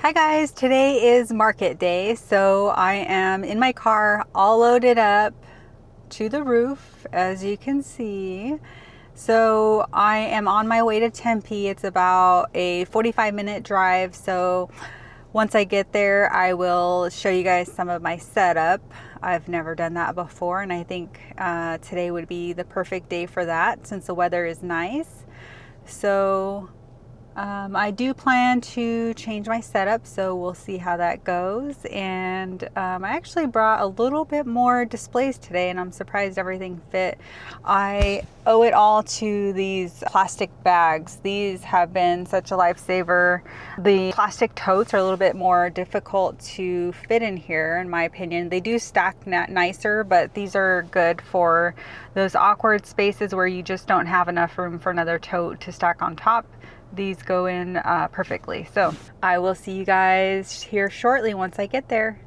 Hi guys, today is market day, so I am in my car all loaded up to the roof, as you can see. So I am on my way to Tempe. It's about a 45-minute drive, so once I get there I will show you guys some of my setup. I've never done that before, and I think today would be the perfect day for that since the weather is nice. So I do plan to change my setup, so we'll see how that goes. And I actually brought a little bit more displays today, and I'm surprised everything fit. I owe it all to these plastic bags. These have been such a lifesaver. The plastic totes are a little bit more difficult to fit in here, in my opinion. They do stack nicer, but these are good for those awkward spaces where you just don't have enough room for another tote to stack on top. These go in perfectly. So I will see you guys here shortly once I get there.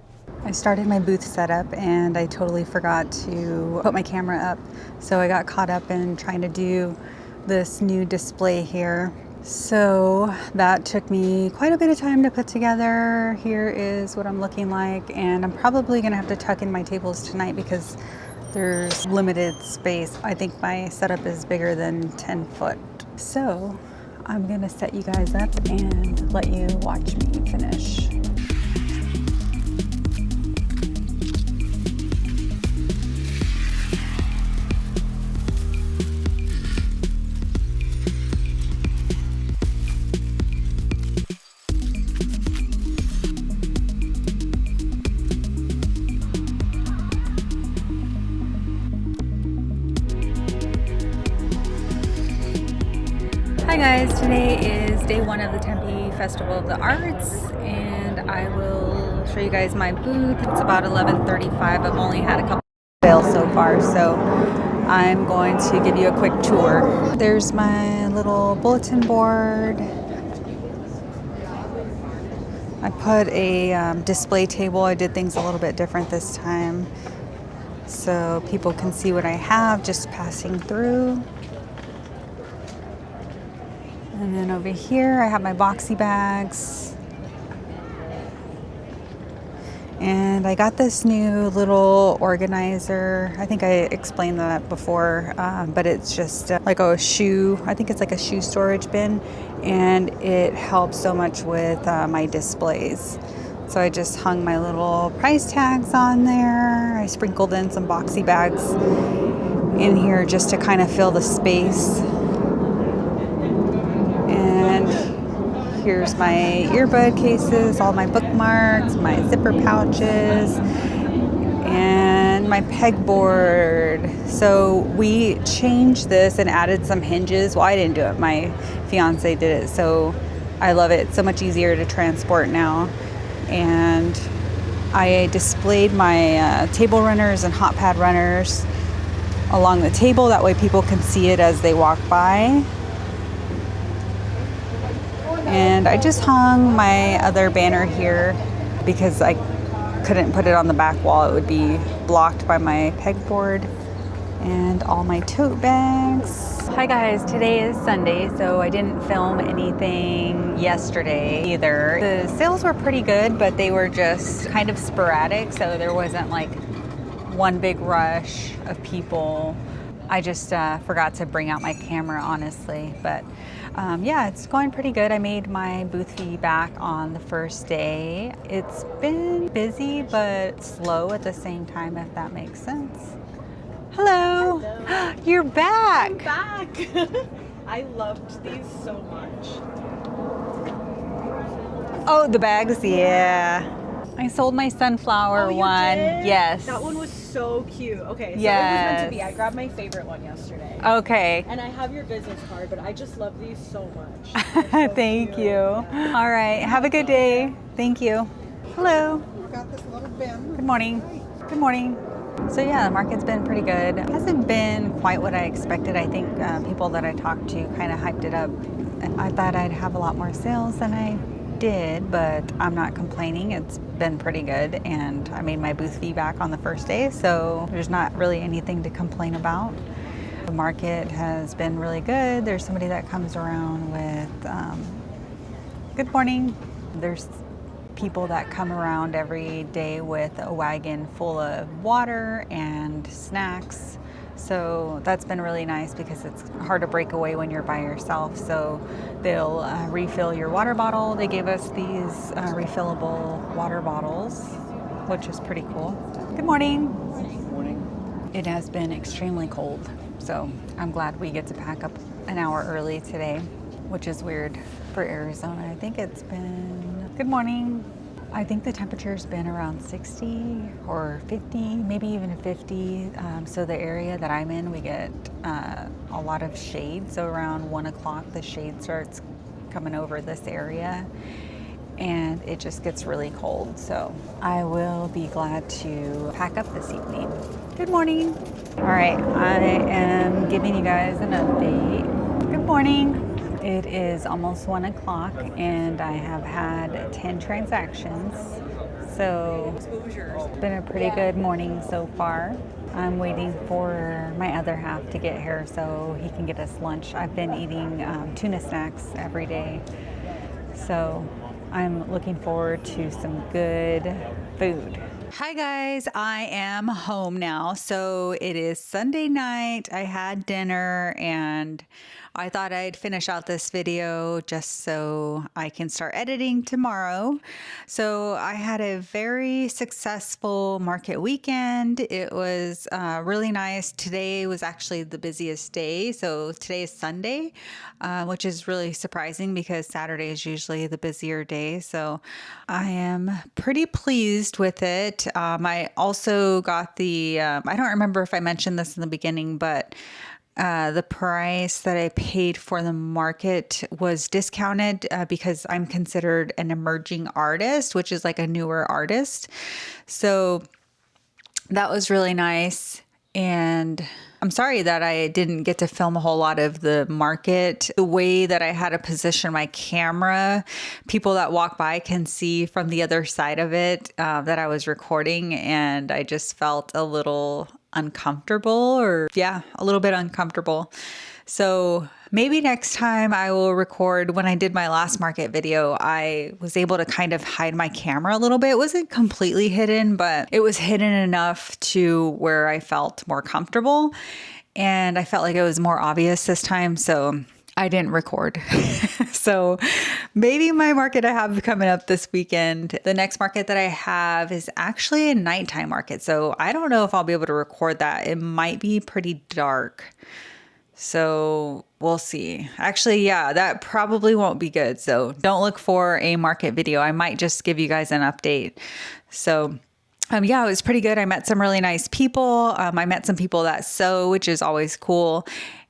I started my booth setup and I totally forgot to put my camera up. So I got caught up in trying to do this new display here. So that took me quite a bit of time to put together. Here is what I'm looking like, and I'm probably gonna have to tuck in my tables tonight because there's limited space. I think my setup is bigger than 10 foot. So I'm gonna set you guys up and let you watch me finish. Hi guys, today is day one of the Tempe Festival of the Arts, and I will show you guys my booth. It's about 11:35. I've only had a couple sales so far, so I'm going to give you a quick tour. There's my little bulletin board. I put a display table. I did things a little bit different this time so people can see what I have just passing through. And then over here, I have my boxy bags. And I got this new little organizer. I think I explained that before, but it's just like a shoe. I think it's like a shoe storage bin, and it helps so much with my displays. So I just hung my little price tags on there. I sprinkled in some boxy bags in here just to kind of fill the space. Here's my earbud cases, all my bookmarks, my zipper pouches, and my pegboard. So we changed this and added some hinges. Well, I didn't do it. My fiance did it. So I love it. It's so much easier to transport now. And I displayed my table runners and hot pad runners along the table. That way people can see it as they walk by. And I just hung my other banner here because I couldn't put it on the back wall. It would be blocked by my pegboard, and all my tote bags. Hi guys, today is Sunday, so I didn't film anything yesterday either. The sales were pretty good, but they were just kind of sporadic, so there wasn't like one big rush of people. I just forgot to bring out my camera, honestly, but yeah, it's going pretty good. I made my booth fee back on the first day. It's been busy but slow at the same time, if that makes sense. Hello. Hello. You're back. I'm back. I loved these so much. Oh, the bags, yeah. I sold my sunflower one. Did? Yes. That one was so cute. Okay, so yes. It was meant to be. I grabbed my favorite one yesterday. Okay. And I have your business card, but I just love these so much. So Thank you. Yeah. All right. Have a good day. Thank you. Hello. Got this little bin. Good morning. Good morning. So yeah, the market's been pretty good. It hasn't been quite what I expected. I think people that I talked to kind of hyped it up. I thought I'd have a lot more sales than I did, but I'm not complaining. It's been pretty good, and I made my booth fee back on the first day, so there's not really anything to complain about. The market has been really good. There's somebody that comes around with good morning. There's people that come around every day with a wagon full of water and snacks. So that's been really nice because it's hard to break away when you're by yourself. So they'll refill your water bottle. They gave us these refillable water bottles, which is pretty cool. Good morning. Good morning. It has been extremely cold, so I'm glad we get to pack up an hour early today, which is weird for Arizona. I think it's been, good morning. I think the temperature's been around 60 or 50, maybe even 50. So the area that I'm in, we get a lot of shade. So around 1 o'clock, the shade starts coming over this area and it just gets really cold. So I will be glad to pack up this evening. Good morning. All right, I am giving you guys an update. Good morning. It is almost 1 o'clock and I have had 10 transactions. So it's been a pretty good morning so far. I'm waiting for my other half to get here so he can get us lunch. I've been eating tuna snacks every day. So I'm looking forward to some good food. Hi guys, I am home now. So it is Sunday night. I had dinner and I thought I'd finish out this video just so I can start editing tomorrow. So I had a very successful market weekend. It was really nice. Today was actually the busiest day. So today is Sunday, which is really surprising because Saturday is usually the busier day. So I am pretty pleased with it. I also got the, I don't remember if I mentioned this in the beginning, but the price that I paid for the market was discounted because I'm considered an emerging artist, which is like a newer artist. So that was really nice. And I'm sorry that I didn't get to film a whole lot of the market. The way that I had to position my camera, people that walk by can see from the other side of it that I was recording. And I just felt a little uncomfortable a little bit uncomfortable. So maybe next time I will record. When I did my last market video, I was able to kind of hide my camera a little bit. It wasn't completely hidden, but it was hidden enough to where I felt more comfortable. And I felt like it was more obvious this time. So I didn't record. So maybe my market I have coming up this weekend, the next market that I have is actually a nighttime market. So I don't know if I'll be able to record that. It might be pretty dark. So we'll see. Actually, yeah, that probably won't be good. So don't look for a market video. I might just give you guys an update. So yeah, it was pretty good. I met some really nice people. I met some people that sew, which is always cool,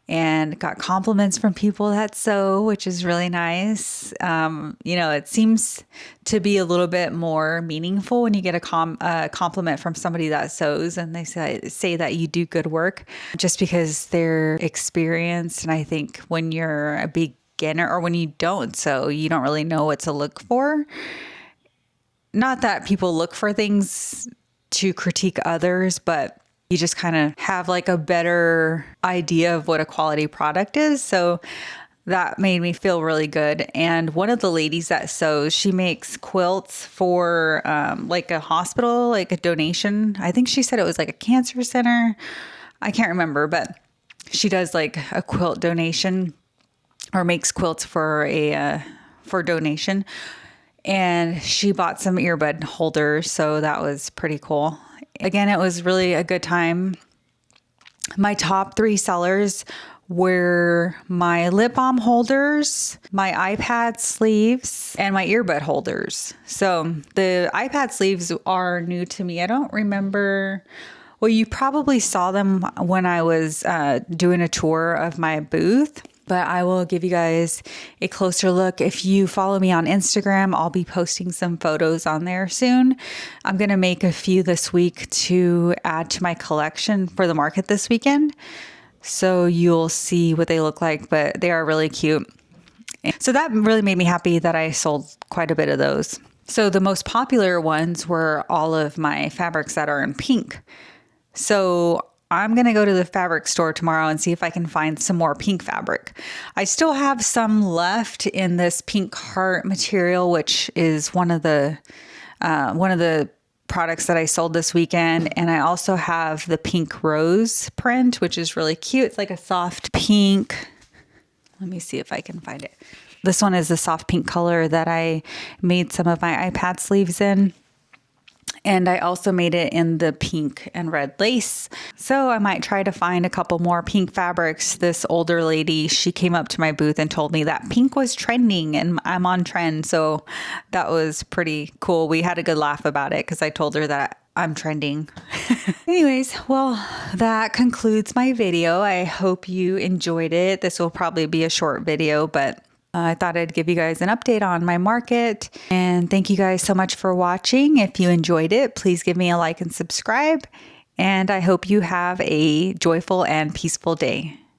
and got compliments from people that sew, which is really nice. It seems to be a little bit more meaningful when you get a compliment from somebody that sews and they say that you do good work just because they're experienced. And I think when you're a beginner or when you don't sew, you don't really know what to look for. Not that people look for things to critique others, but you just kind of have like a better idea of what a quality product is. So that made me feel really good. And one of the ladies that sews, she makes quilts for like a hospital, like a donation. I think she said it was like a cancer center. I can't remember, but she does like a quilt donation or makes quilts for donation. And she bought some earbud holders. So that was pretty cool. Again, it was really a good time. My top 3 sellers were my lip balm holders, my iPad sleeves, and my earbud holders. So the iPad sleeves are new to me. I don't remember. Well, you probably saw them when I was doing a tour of my booth. But I will give you guys a closer look. If you follow me on Instagram, I'll be posting some photos on there soon. I'm going to make a few this week to add to my collection for the market this weekend. So you'll see what they look like, but they are really cute. So that really made me happy that I sold quite a bit of those. So the most popular ones were all of my fabrics that are in pink. So I'm going to go to the fabric store tomorrow and see if I can find some more pink fabric. I still have some left in this pink heart material, which is one of the products that I sold this weekend. And I also have the pink rose print, which is really cute. It's like a soft pink. Let me see if I can find it. This one is the soft pink color that I made some of my iPad sleeves in. And I also made it in the pink and red lace. So I might try to find a couple more pink fabrics. This older lady, she came up to my booth and told me that pink was trending and I'm on trend. So that was pretty cool. We had a good laugh about it because I told her that I'm trending. Anyways, well, that concludes my video. I hope you enjoyed it. This will probably be a short video, but I thought I'd give you guys an update on my market. And thank you guys so much for watching. If you enjoyed it, please give me a like and subscribe. And I hope you have a joyful and peaceful day.